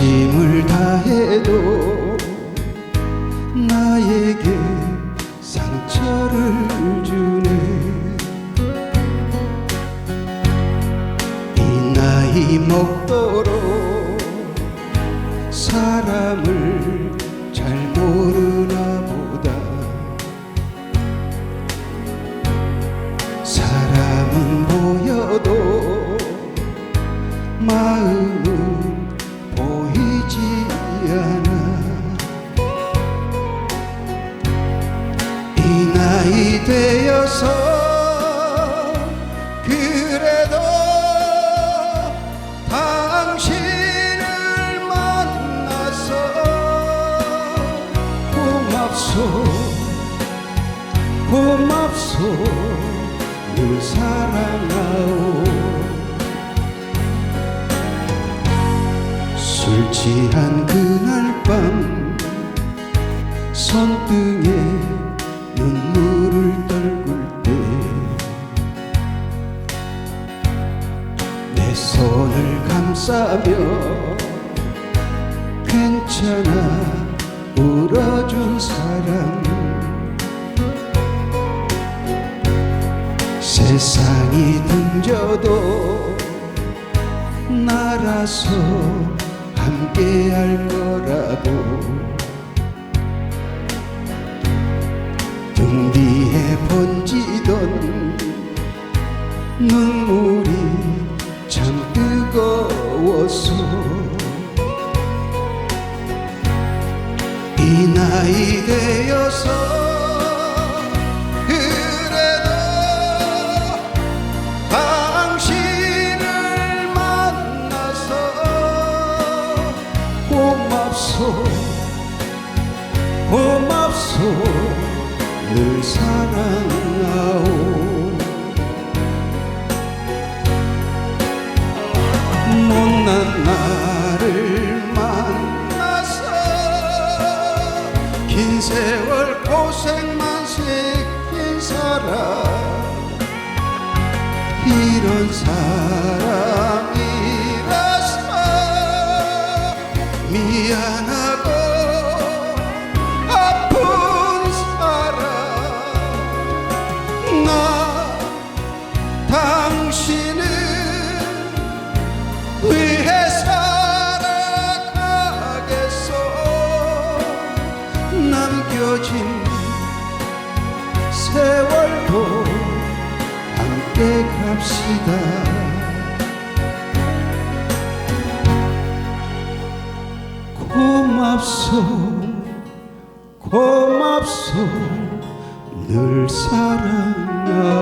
진심을 다해도 나에게 상처를 주네. 이 나이 먹도록 사람을 잘 모르나 보다. 사람은 보여도 마음은 보이지 않아. 이 나이 되어서 그래도 당신을 만나서 고맙소 고맙소 늘 사랑하오. 술 취한 그날 밤 손등에 눈물을 떨굴 때 내 손을 감싸며 괜찮아 울어준 사람. 세상이 등져도 나라서 함께할 거라고. 등 뒤에 번지던 눈물이 참 뜨거워서 이 나이 되어서 그래도 당신을 만나서 고맙소 고맙소 늘 사랑하오. 못난 나를 만나서 긴 세월 고생만 시킨 사람. 이런 사람이라서 미안하고 아픈 사람. 나 당신을 위해 살아가겠소. 남겨진 세월도 함께 갑시다. 고맙소 고맙소 늘 사랑하오.